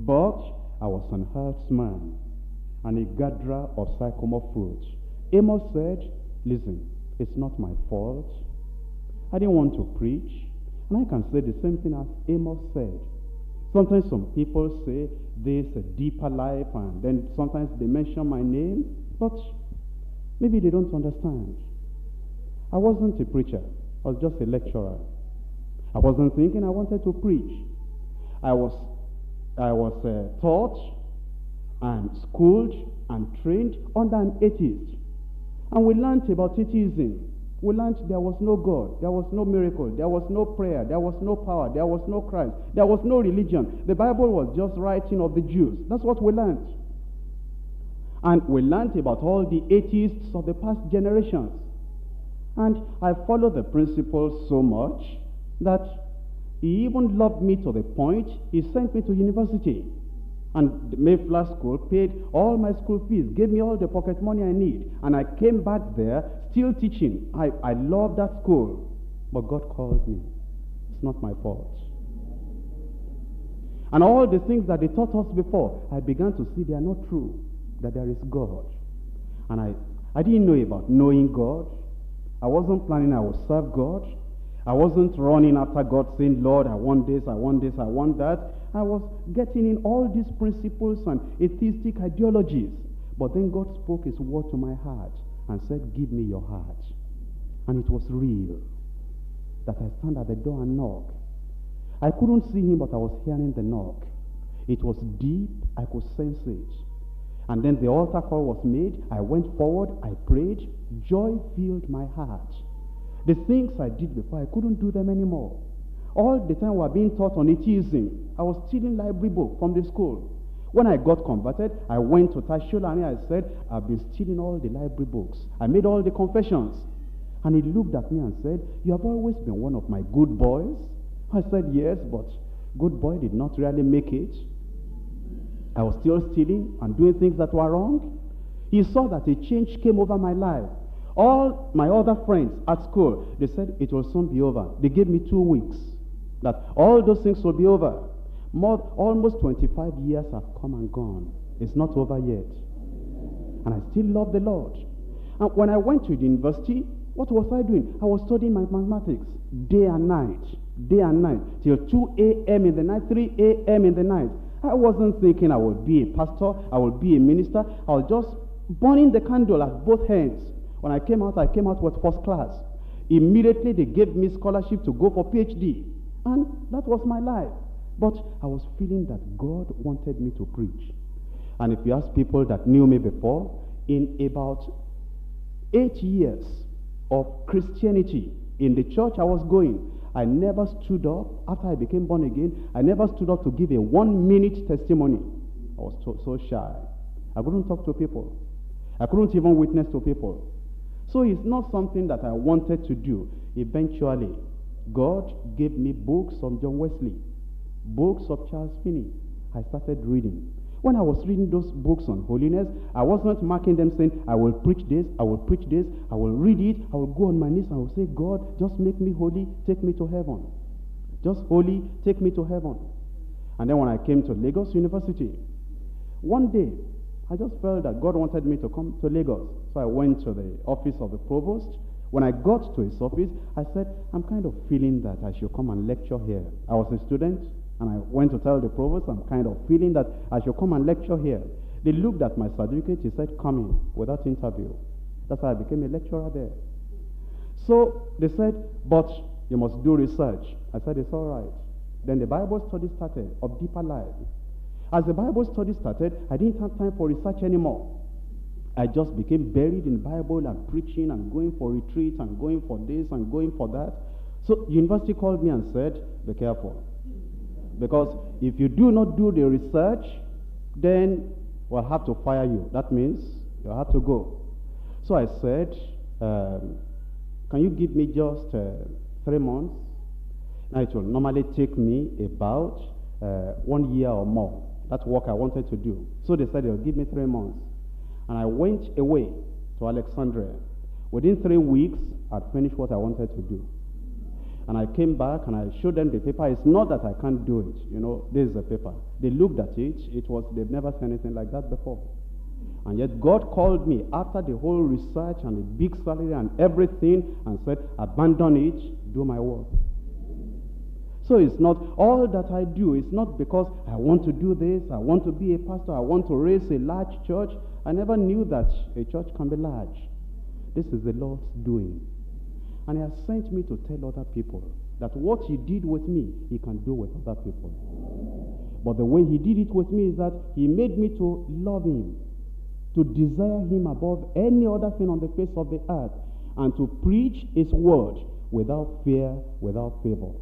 But I was an herdsman and a gatherer of sycamore fruit. Amos said, listen, it's not my fault. I didn't want to preach. And I can say the same thing as Amos said. Sometimes some people say this a deeper life, and then sometimes they mention my name, but maybe they don't understand. I wasn't a preacher. I was just a lecturer. I wasn't thinking I wanted to preach. I was taught and schooled and trained under an atheist. And we learned about atheism. We learned there was no God, there was no miracle, there was no prayer, there was no power, there was no Christ, there was no religion. The Bible was just writing of the Jews. That's what we learned. And we learned about all the atheists of the past generations. And I followed the principles so much that he even loved me to the point he sent me to university. And the Mayflower School paid all my school fees, gave me all the pocket money I need. And I came back there still teaching. I love that school. But God called me. It's not my fault. And all the things that they taught us before, I began to see they are not true, that there is God. And I didn't know about knowing God. I wasn't planning I would serve God. I wasn't running after God saying, Lord, I want this, I want this, I want that. I was getting in all these principles and atheistic ideologies. But then God spoke his word to my heart and said, give me your heart. And it was real. That I stand at the door and knock. I couldn't see him, but I was hearing the knock. It was deep. I could sense it. And then the altar call was made. I went forward. I prayed. Joy filled my heart. The things I did before, I couldn't do them anymore. All the time we were being taught on atheism, I was stealing library books from the school. When I got converted, I went to Tashola and I said, I've been stealing all the library books. I made all the confessions. And he looked at me and said, you have always been one of my good boys. I said, yes, but good boy did not really make it. I was still stealing and doing things that were wrong. He saw that a change came over my life. All my other friends at school, they said it will soon be over. They gave me 2 weeks, that all those things will be over. Almost 25 years have come and gone. It's not over yet. And I still love the Lord. And when I went to the university, what was I doing? I was studying my mathematics day and night, till 2 a.m. in the night, 3 a.m. in the night. I wasn't thinking I would be a pastor, I would be a minister. I was just burning the candle at both hands. When I came out with first class. Immediately they gave me scholarship to go for PhD. And that was my life. But I was feeling that God wanted me to preach. And if you ask people that knew me before, in about 8 years of Christianity in the church I was going, I never stood up, after I became born again, I never stood up to give a 1-minute testimony. I was so shy. I couldn't talk to people. I couldn't even witness to people. So it's not something that I wanted to do. Eventually, God gave me books on John Wesley, books of Charles Finney. I started reading. When I was reading those books on holiness, I was not marking them saying, I will preach this, I will preach this, I will read it, I will go on my knees and I will say, God, just make me holy, take me to heaven. Just holy, take me to heaven. And then when I came to Lagos University, one day, I just felt that God wanted me to come to Lagos. So I went to the office of the provost. When I got to his office, I said, I'm kind of feeling that I should come and lecture here. I was a student, and I went to tell the provost, I'm kind of feeling that I should come and lecture here. They looked at my certificate, he said, come in, without interview. That's how I became a lecturer there. So they said, but you must do research. I said, it's all right. Then the Bible study started, of deeper life. As the Bible study started, I didn't have time for research anymore. I just became buried in the Bible and preaching and going for retreats and going for this and going for that. So university called me and said, be careful. Because if you do not do the research, then we'll have to fire you. That means you'll have to go. So I said, can you give me just 3 months? Now it will normally take me about 1 year or more. That's work I wanted to do. So they said they'll give me 3 months. And I went away to Alexandria. Within 3 weeks, I'd finished what I wanted to do. And I came back and I showed them the paper. It's not that I can't do it. You know, this is the paper. They looked at it. They've never seen anything like that before. And yet God called me after the whole research and the big salary and everything and said, abandon it, do my work. So it's not all that I do. It's not because I want to do this, I want to be a pastor, I want to raise a large church. I never knew that a church can be large. This is the Lord's doing. And he has sent me to tell other people that what he did with me, he can do with other people. But the way he did it with me is that he made me to love him, to desire him above any other thing on the face of the earth, and to preach his word without fear, without favor.